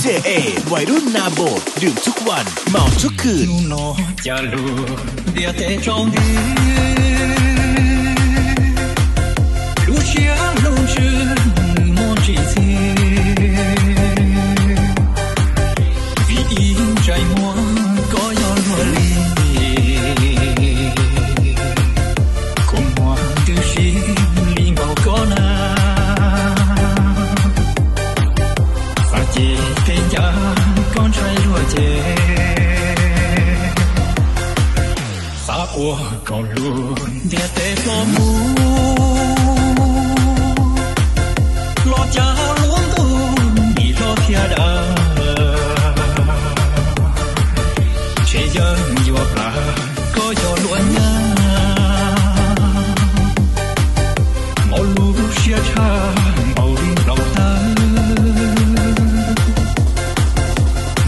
JA วัยรุ่นนาโบดดื่มทุกวันเมาทุกคืน Nous non jaloux dia te chongi Lucia longe mon jisi Vi trai moi có yo li Con moi tu shi li ngao có na Sa chi te ya con trai lúa chê Ủa còn luôn để tê lo mu lo cha luôn tu đi lo kia đã chế dân nhiều bà có gió luôn nha màu lu xia cha màu đi lòng ta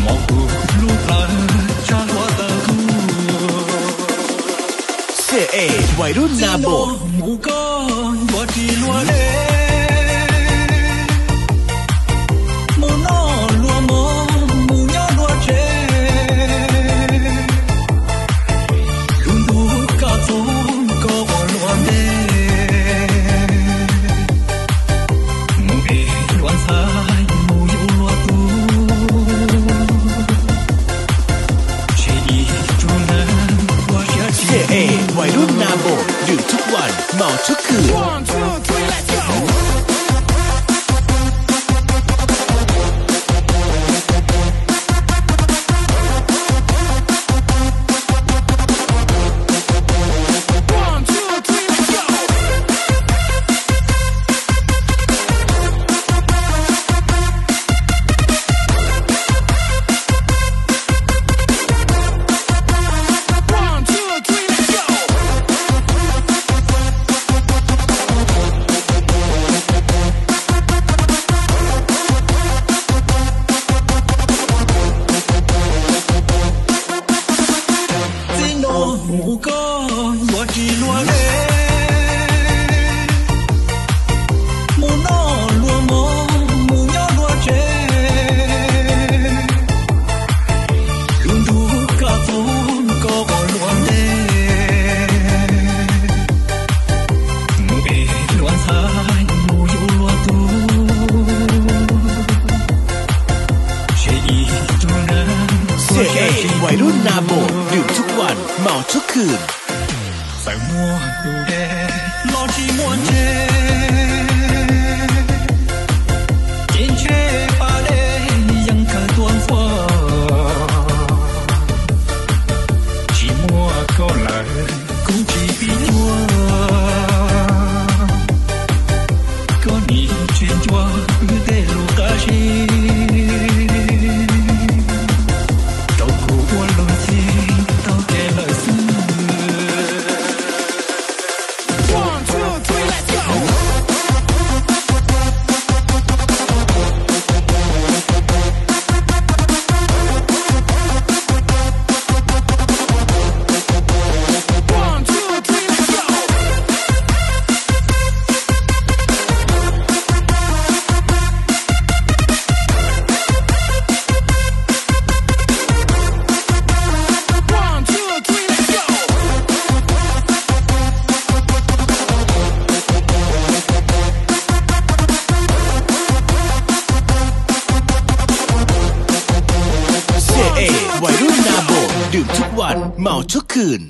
màu lu ta cha hoa ta JA วัยรุ่นนาโบด มูก็วัวที่ลัวเล่มูนอลัวโมมูยอลัวเชลุงดูกาทูก็วัวลัวเล่มูเอลัวสายมูอยู่ลัวตูเชดีจูนันวัวเชีย JA วัยรุ่นนาโบดดื่มทุกวันเมาทุกคืน 1, 2, 3, let's go!มูก็วัวที่ลัวเล่มูนอลัวโมมูยอลัวเชลุงดูกาฟูก็วัวลัวเล่มูเอลัวสายมูอยู่ลัวตูเชอีจูนัน JA วัยรุ่นนาโบดดื่มทุกวันเมาทุกคืน phải mua đồ đê lo chỉ muốn chê trên chê ba đêยังเคยตัวฟ้าchỉ mua có lại cũng chỉ vì mua có nhìn trên chua như thế lũ ta chi đâu có buồn lòng chi tao kể lời xưa JA วัยรุ่นนาโบดดื่มทุกวันเมาทุกคืน